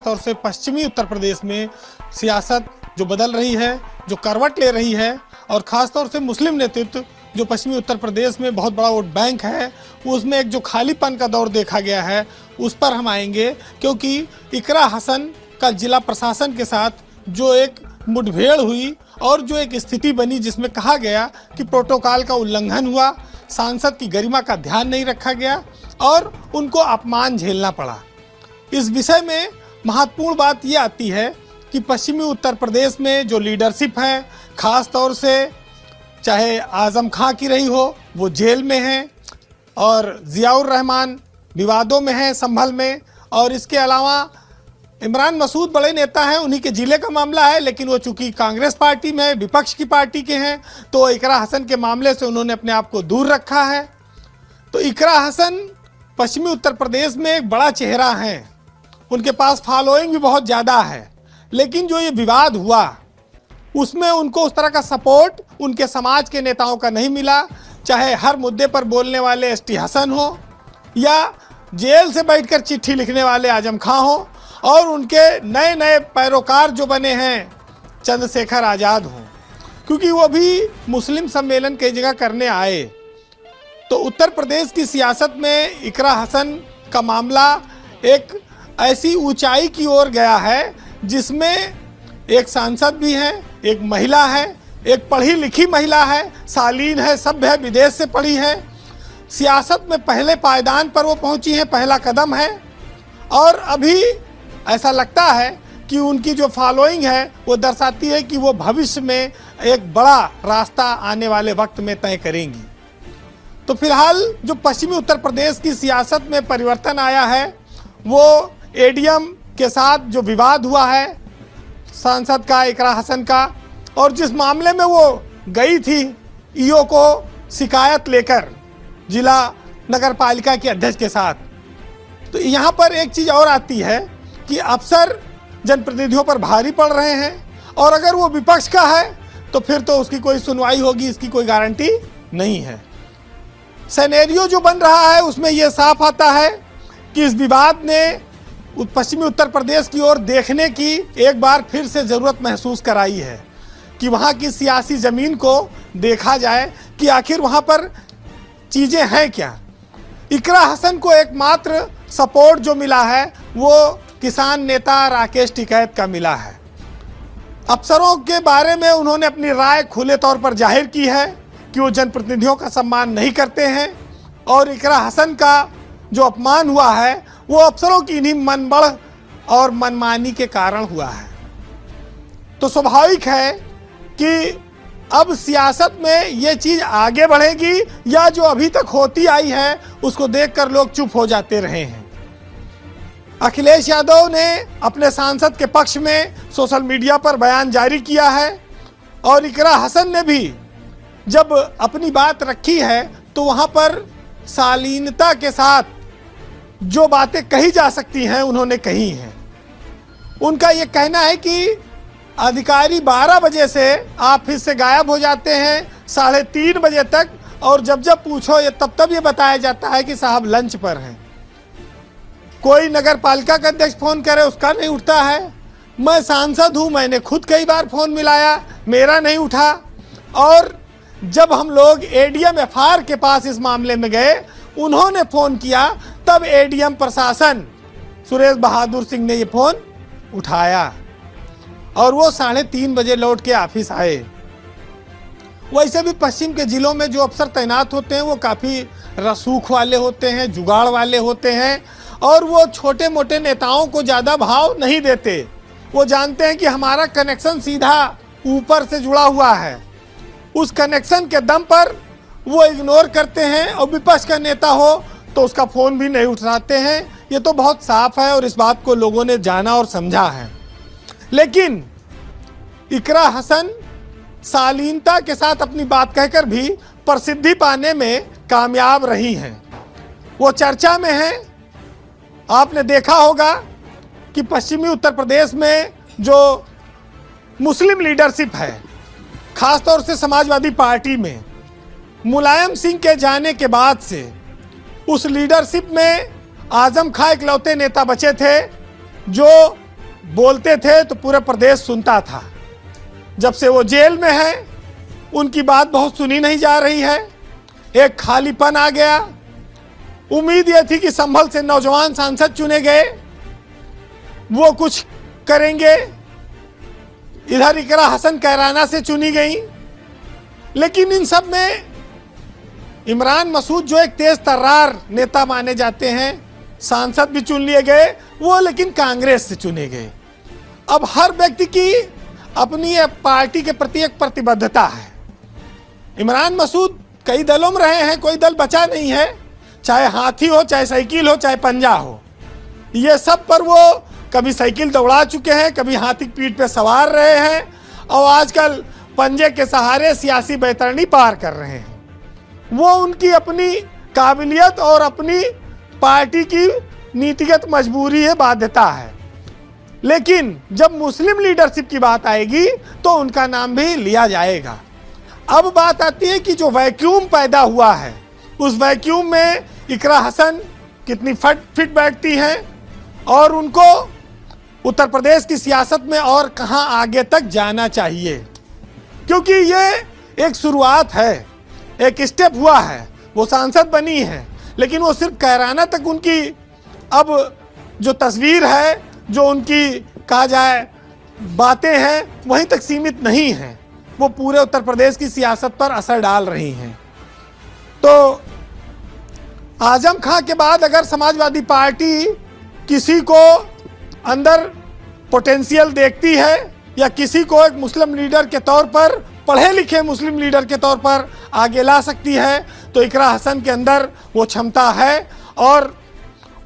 तौर से पश्चिमी उत्तर प्रदेश में सियासत जो बदल रही है, जो करवट ले रही है, और ख़ास तौर से मुस्लिम नेतृत्व जो पश्चिमी उत्तर प्रदेश में बहुत बड़ा वोट बैंक है, उसमें एक जो खालीपन का दौर देखा गया है, उस पर हम आएंगे। क्योंकि इकरा हसन का जिला प्रशासन के साथ जो एक मुठभेड़ हुई और जो एक स्थिति बनी जिसमें कहा गया कि प्रोटोकॉल का उल्लंघन हुआ, सांसद की गरिमा का ध्यान नहीं रखा गया और उनको अपमान झेलना पड़ा। इस विषय में महत्वपूर्ण बात ये आती है कि पश्चिमी उत्तर प्रदेश में जो लीडरशिप है, ख़ास तौर से चाहे आज़म खां की रही हो, वो जेल में हैं, और ज़ियाउर रहमान विवादों में हैं संभल में, और इसके अलावा इमरान मसूद बड़े नेता हैं, उन्हीं के ज़िले का मामला है, लेकिन वो चूंकि कांग्रेस पार्टी में विपक्ष की पार्टी के हैं, तो इकरा हसन के मामले से उन्होंने अपने आप को दूर रखा है। तो इकरा हसन पश्चिमी उत्तर प्रदेश में एक बड़ा चेहरा है, उनके पास फॉलोइंग भी बहुत ज़्यादा है, लेकिन जो ये विवाद हुआ उसमें उनको उस तरह का सपोर्ट उनके समाज के नेताओं का नहीं मिला। चाहे हर मुद्दे पर बोलने वाले एसटी हसन हो, या जेल से बैठकर चिट्ठी लिखने वाले आजम खां हो, और उनके नए नए पैरोकार जो बने हैं चंद्रशेखर आज़ाद हों, क्योंकि वो भी मुस्लिम सम्मेलन कई जगह करने आए। तो उत्तर प्रदेश की सियासत में इकरा हसन का मामला एक ऐसी ऊंचाई की ओर गया है जिसमें एक सांसद भी हैं, एक महिला है, एक पढ़ी लिखी महिला है, शालीन है, सभ्य है, विदेश से पढ़ी है, सियासत में पहले पायदान पर वो पहुंची हैं, पहला कदम है, और अभी ऐसा लगता है कि उनकी जो फॉलोइंग है वो दर्शाती है कि वो भविष्य में एक बड़ा रास्ता आने वाले वक्त में तय करेंगी। तो फिलहाल जो पश्चिमी उत्तर प्रदेश की सियासत में परिवर्तन आया है, वो एडीएम के साथ जो विवाद हुआ है सांसद का, इकरा हसन का, और जिस मामले में वो गई थी ईओ को शिकायत लेकर जिला नगर पालिका के अध्यक्ष के साथ, तो यहाँ पर एक चीज़ और आती है कि अफसर जनप्रतिनिधियों पर भारी पड़ रहे हैं, और अगर वो विपक्ष का है तो फिर तो उसकी कोई सुनवाई होगी, इसकी कोई गारंटी नहीं है। सिनेरियो जो बन रहा है उसमें ये साफ आता है कि इस विवाद ने पश्चिमी उत्तर प्रदेश की ओर देखने की एक बार फिर से ज़रूरत महसूस कराई है कि वहाँ की सियासी ज़मीन को देखा जाए कि आखिर वहाँ पर चीज़ें हैं क्या। इकरा हसन को एकमात्र सपोर्ट जो मिला है वो किसान नेता राकेश टिकैत का मिला है। अफसरों के बारे में उन्होंने अपनी राय खुले तौर पर जाहिर की है कि वो जनप्रतिनिधियों का सम्मान नहीं करते हैं, और इकरा हसन का जो अपमान हुआ है वो अफसरों की इन्हीं मनबढ़ और मनमानी के कारण हुआ है। तो स्वाभाविक है कि अब सियासत में ये चीज़ आगे बढ़ेगी, या जो अभी तक होती आई है उसको देखकर लोग चुप हो जाते रहे हैं। अखिलेश यादव ने अपने सांसद के पक्ष में सोशल मीडिया पर बयान जारी किया है, और इकरा हसन ने भी जब अपनी बात रखी है तो वहाँ पर शालीनता के साथ जो बातें कही जा सकती हैं उन्होंने कही हैं। उनका ये कहना है कि अधिकारी 12 बजे से ऑफिस से गायब हो जाते हैं 3:30 बजे तक, और जब जब पूछो ये तब ये बताया जाता है कि साहब लंच पर हैं। कोई नगर पालिका का अध्यक्ष फ़ोन करे उसका नहीं उठता है। मैं सांसद हूँ, मैंने खुद कई बार फ़ोन मिलाया, मेरा नहीं उठा। और जब हम लोग एडीएम एफआर के पास इस मामले में गए, उन्होंने फ़ोन किया, तब एडीएम प्रशासन सुरेश बहादुर सिंह ने ये फ़ोन उठाया, और वो 3:30 बजे लौट के ऑफिस आए। वैसे भी पश्चिम के ज़िलों में जो अफसर तैनात होते हैं वो काफ़ी रसूख वाले होते हैं, जुगाड़ वाले होते हैं, और वो छोटे मोटे नेताओं को ज़्यादा भाव नहीं देते। वो जानते हैं कि हमारा कनेक्शन सीधा ऊपर से जुड़ा हुआ है, उस कनेक्शन के दम पर वो इग्नोर करते हैं, और विपक्ष का नेता हो तो उसका फ़ोन भी नहीं उठाते हैं। ये तो बहुत साफ है और इस बात को लोगों ने जाना और समझा है। लेकिन इकरा हसन शालीनता के साथ अपनी बात कहकर भी प्रसिद्धि पाने में कामयाब रही हैं। वो चर्चा में हैं। आपने देखा होगा कि पश्चिमी उत्तर प्रदेश में जो मुस्लिम लीडरशिप है, ख़ास तौर से समाजवादी पार्टी में, मुलायम सिंह के जाने के बाद से उस लीडरशिप में आज़म खां इकलौते नेता बचे थे जो बोलते थे तो पूरा प्रदेश सुनता था। जब से वो जेल में है उनकी बात बहुत सुनी नहीं जा रही है। एक खालीपन आ गया। उम्मीद यह थी कि संभल से नौजवान सांसद चुने गए, वो कुछ करेंगे। इधर इकरा हसन कैराना से चुनी गई, लेकिन इन सब में इमरान मसूद जो एक तेज तर्रार नेता माने जाते हैं, सांसद भी चुन लिए गए, वो लेकिन कांग्रेस से चुने गए। अब हर व्यक्ति की अपनी पार्टी के प्रति एक प्रतिबद्धता है। इमरान मसूद कई दलों में रहे हैं, कोई दल बचा नहीं है, चाहे हाथी हो, चाहे साइकिल हो, चाहे पंजा हो। ये सब पर वो कभी साइकिल दौड़ा चुके हैं, कभी हाथी की पीठ पे सवार रहे हैं, और आजकल पंजे के सहारे सियासी बैतरणी पार कर रहे हैं। वो उनकी अपनी काबिलियत और अपनी पार्टी की नीतिगत मजबूरी है, बाध्यता है। लेकिन जब मुस्लिम लीडरशिप की बात आएगी तो उनका नाम भी लिया जाएगा। अब बात आती है कि जो वैक्यूम पैदा हुआ है, उस वैक्यूम में इकरा हसन कितनी फिट बैठती हैं और उनको उत्तर प्रदेश की सियासत में और कहां आगे तक जाना चाहिए। क्योंकि ये एक शुरुआत है, एक स्टेप हुआ है। वो सांसद बनी है, लेकिन वो सिर्फ कैराना तक उनकी अब जो तस्वीर है, जो उनकी कहा जाए बातें हैं, वहीं तक सीमित नहीं हैं। वो पूरे उत्तर प्रदेश की सियासत पर असर डाल रही हैं। तो आजम खां के बाद अगर समाजवादी पार्टी किसी को अंदर पोटेंशियल देखती है या किसी को एक मुस्लिम लीडर के तौर पर, पढ़े लिखे मुस्लिम लीडर के तौर पर आगे ला सकती है, तो इकरा हसन के अंदर वो क्षमता है। और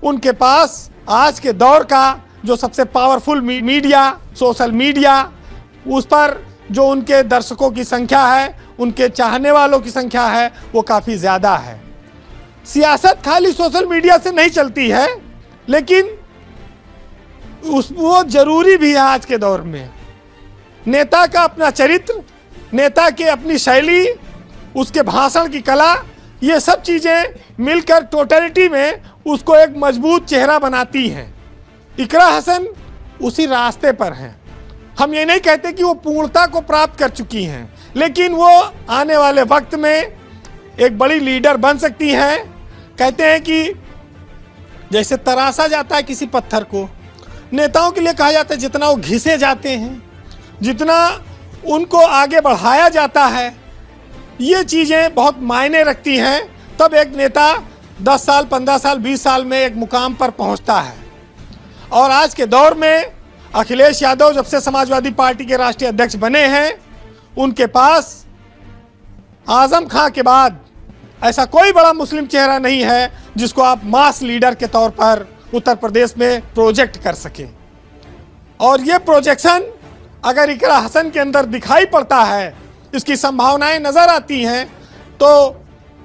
उनके पास आज के दौर का जो सबसे पावरफुल मीडिया, सोशल मीडिया, उस पर जो उनके दर्शकों की संख्या है, उनके चाहने वालों की संख्या है, वो काफ़ी ज़्यादा है। सियासत खाली सोशल मीडिया से नहीं चलती है, लेकिन वो जरूरी भी है आज के दौर में। नेता का अपना चरित्र, नेता की अपनी शैली, उसके भाषण की कला, ये सब चीज़ें मिलकर टोटलिटी में उसको एक मजबूत चेहरा बनाती हैं। इकरा हसन उसी रास्ते पर हैं। हम ये नहीं कहते कि वो पूर्णता को प्राप्त कर चुकी हैं, लेकिन वो आने वाले वक्त में एक बड़ी लीडर बन सकती हैं। कहते हैं कि जैसे तराशा जाता है किसी पत्थर को, नेताओं के लिए कहा जाता है जितना वो घिसे जाते हैं, जितना उनको आगे बढ़ाया जाता है, ये चीज़ें बहुत मायने रखती हैं। तब एक नेता 10 साल, 15 साल, 20 साल में एक मुकाम पर पहुंचता है। और आज के दौर में अखिलेश यादव जब से समाजवादी पार्टी के राष्ट्रीय अध्यक्ष बने हैं, उनके पास आजम खां के बाद ऐसा कोई बड़ा मुस्लिम चेहरा नहीं है जिसको आप मास लीडर के तौर पर उत्तर प्रदेश में प्रोजेक्ट कर सकें। और ये प्रोजेक्शन अगर इकरा हसन के अंदर दिखाई पड़ता है, इसकी संभावनाएं नज़र आती हैं, तो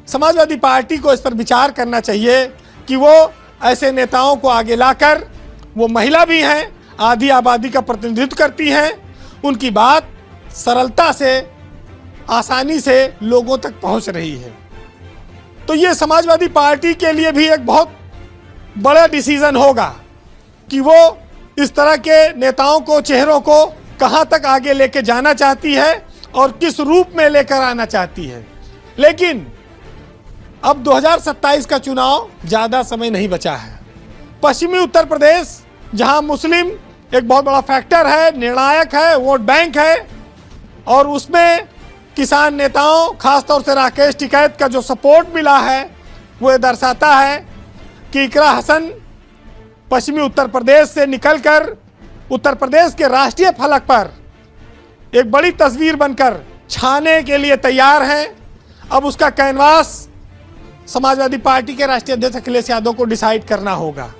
समाजवादी पार्टी को इस पर विचार करना चाहिए कि वो ऐसे नेताओं को आगे लाकर, वो महिला भी हैं, आधी आबादी का प्रतिनिधित्व करती हैं, उनकी बात सरलता से, आसानी से लोगों तक पहुंच रही है। तो ये समाजवादी पार्टी के लिए भी एक बहुत बड़ा डिसीजन होगा कि वो इस तरह के नेताओं को, चेहरों को कहां तक आगे लेके जाना चाहती है और किस रूप में लेकर आना चाहती है। लेकिन अब 2027 का चुनाव ज़्यादा समय नहीं बचा है। पश्चिमी उत्तर प्रदेश, जहां मुस्लिम एक बहुत बड़ा फैक्टर है, निर्णायक है, वोट बैंक है, और उसमें किसान नेताओं, खासतौर से राकेश टिकैत का जो सपोर्ट मिला है, वो ये दर्शाता है कि इकरा हसन पश्चिमी उत्तर प्रदेश से निकलकर उत्तर प्रदेश के राष्ट्रीय फलक पर एक बड़ी तस्वीर बनकर छाने के लिए तैयार हैं। अब उसका कैनवास समाजवादी पार्टी के राष्ट्रीय अध्यक्ष अखिलेश यादव को डिसाइड करना होगा।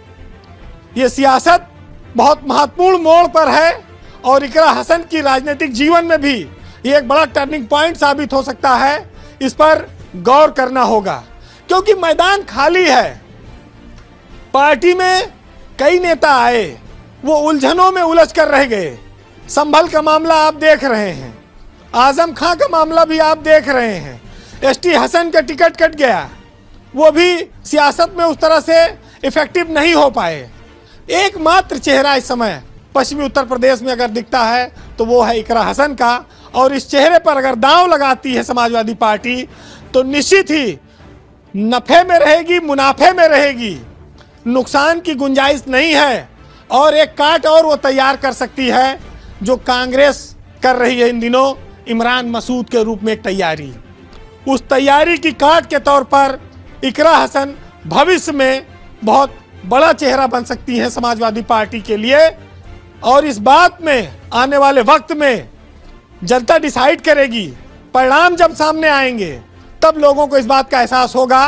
ये सियासत बहुत महत्वपूर्ण मोड़ पर है और इकरा हसन की राजनीतिक जीवन में भी ये एक बड़ा टर्निंग पॉइंट साबित हो सकता है। इस पर गौर करना होगा, क्योंकि मैदान खाली है। पार्टी में कई नेता आए, वो उलझनों में उलझ कर रह गए। संभल का मामला आप देख रहे हैं, आजम खां का मामला भी आप देख रहे हैं, एसटी हसन का टिकट कट गया, वो भी सियासत में उस तरह से इफेक्टिव नहीं हो पाए। एकमात्र चेहरा इस समय पश्चिमी उत्तर प्रदेश में अगर दिखता है तो वो है इकरा हसन का। और इस चेहरे पर अगर दांव लगाती है समाजवादी पार्टी तो निश्चित ही नफे में रहेगी, मुनाफे में रहेगी, नुकसान की गुंजाइश नहीं है। और एक काट और वो तैयार कर सकती है जो कांग्रेस कर रही है इन दिनों इमरान मसूद के रूप में एक तैयारी। उस तैयारी की काट के तौर पर इकरा हसन भविष्य में बहुत बड़ा चेहरा बन सकती हैं समाजवादी पार्टी के लिए। और इस बात में आने वाले वक्त में जनता डिसाइड करेगी। परिणाम जब सामने आएंगे तब लोगों को इस बात का एहसास होगा